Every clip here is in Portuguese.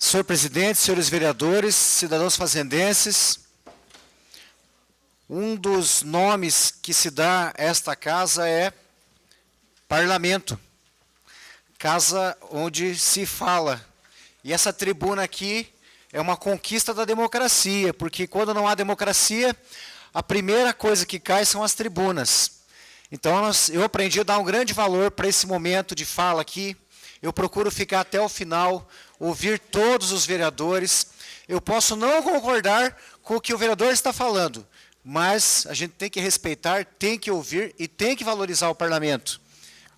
Senhor presidente, senhores vereadores, cidadãos fazendenses, um dos nomes que se dá a esta casa é parlamento, casa onde se fala. E essa tribuna aqui é uma conquista da democracia, porque quando não há democracia, a primeira coisa que cai são as tribunas. Então eu aprendi a dar um grande valor para esse momento de fala aqui. Eu procuro ficar até o final, ouvir todos os vereadores. Eu posso não concordar com o que o vereador está falando, mas a gente tem que respeitar, tem que ouvir e tem que valorizar o parlamento.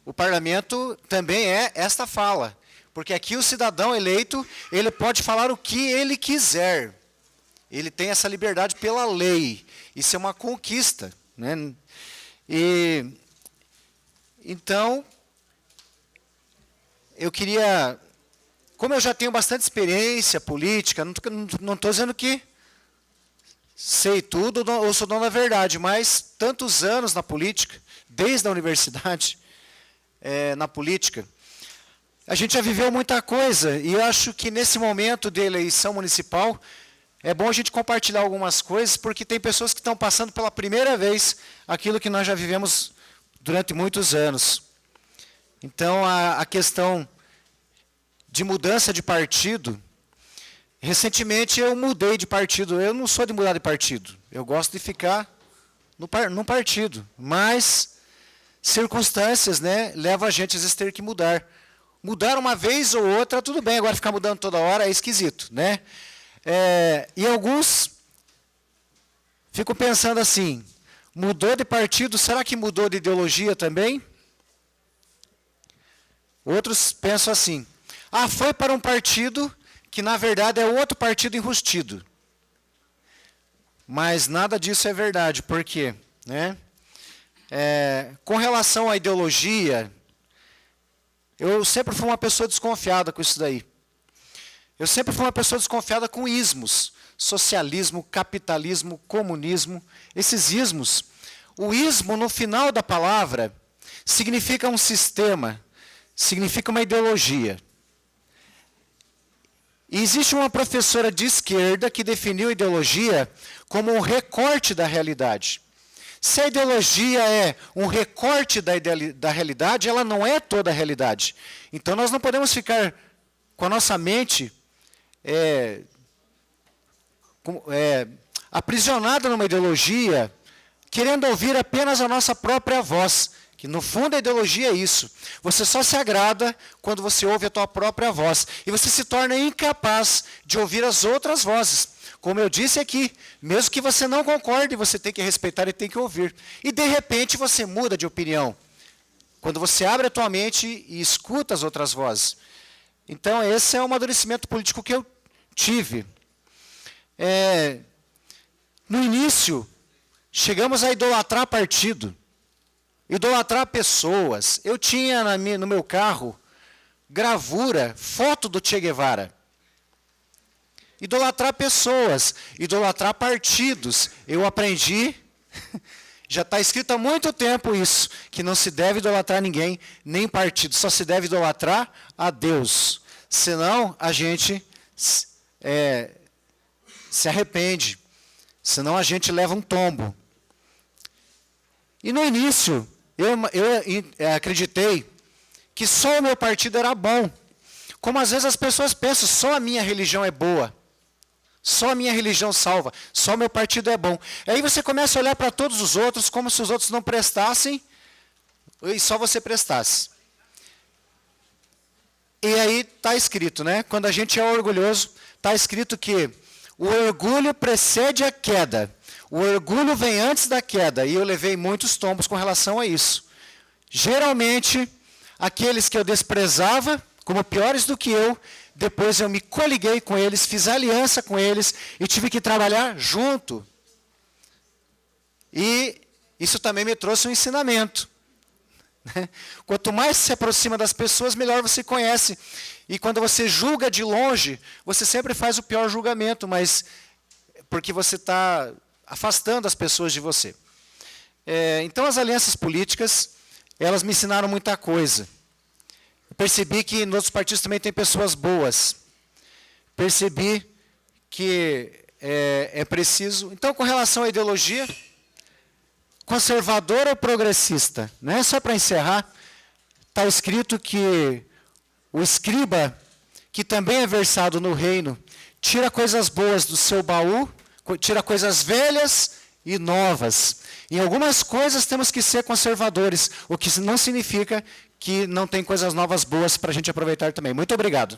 O parlamento também é esta fala, porque aqui o cidadão eleito, ele pode falar o que ele quiser. Ele tem essa liberdade pela lei. Isso é uma conquista, né? Então, eu queria, como eu já tenho bastante experiência política, não estou dizendo que sei tudo ou sou dono da verdade, mas tantos anos na política, desde a universidade, na política, a gente já viveu muita coisa, e eu acho que nesse momento de eleição municipal, é bom a gente compartilhar algumas coisas, porque tem pessoas que estão passando pela primeira vez aquilo que nós já vivemos durante muitos anos. Então, a questão de mudança de partido, recentemente eu mudei de partido. Eu não sou de mudar de partido, eu gosto de ficar no partido, mas circunstâncias, né, levam a gente às vezes ter que mudar. Mudar uma vez ou outra, tudo bem, agora ficar mudando toda hora é esquisito, né? E alguns ficam pensando assim, mudou de partido, será que mudou de ideologia também? Outros pensam assim, foi para um partido que na verdade é outro partido enrustido. Mas nada disso é verdade, por quê? Né? Com relação à ideologia, eu sempre fui uma pessoa desconfiada com isso daí. Eu sempre fui uma pessoa desconfiada com ismos, socialismo, capitalismo, comunismo, esses ismos. O ismo, no final da palavra, significa um sistema, significa uma ideologia. E existe uma professora de esquerda que definiu a ideologia como um recorte da realidade. Se a ideologia é um recorte da realidade, ela não é toda a realidade. Então nós não podemos ficar com a nossa mente aprisionada numa ideologia, querendo ouvir apenas a nossa própria voz, que no fundo a ideologia é isso. Você só se agrada quando você ouve a tua própria voz, e você se torna incapaz de ouvir as outras vozes. Como eu disse aqui, mesmo que você não concorde, você tem que respeitar e tem que ouvir. E de repente você muda de opinião, quando você abre a tua mente e escuta as outras vozes. Então esse é o amadurecimento político que eu tive. No início, chegamos a idolatrar partido, idolatrar pessoas. Eu tinha no meu carro gravura, foto do Che Guevara. Idolatrar pessoas, idolatrar partidos. Eu aprendi, já está escrito há muito tempo isso, que não se deve idolatrar ninguém, nem partido, só se deve idolatrar a Deus. Senão a gente se arrepende, senão a gente leva um tombo. E no início, eu acreditei que só o meu partido era bom. Como às vezes as pessoas pensam, só a minha religião é boa. Só a minha religião salva. Só o meu partido é bom. Aí você começa a olhar para todos os outros como se os outros não prestassem e só você prestasse. E aí está escrito, né? Quando a gente é orgulhoso, está escrito que o orgulho precede a queda. O orgulho vem antes da queda. E eu levei muitos tombos com relação a isso. Geralmente, aqueles que eu desprezava como piores do que eu, depois eu me coliguei com eles, fiz aliança com eles e tive que trabalhar junto. E isso também me trouxe um ensinamento. Quanto mais se aproxima das pessoas, melhor você conhece. E quando você julga de longe, você sempre faz o pior julgamento, mas porque você está afastando as pessoas de você. Então as alianças políticas, elas me ensinaram muita coisa. Eu percebi que nos outros partidos também tem pessoas boas. percebi que é preciso. Então, com relação à ideologia, conservador ou progressista? Né? Só para encerrar, está escrito que o escriba, que também é versado no reino, tira coisas boas do seu baú, tira coisas velhas e novas. Em algumas coisas temos que ser conservadores, o que não significa que não tem coisas novas boas para a gente aproveitar também. Muito obrigado.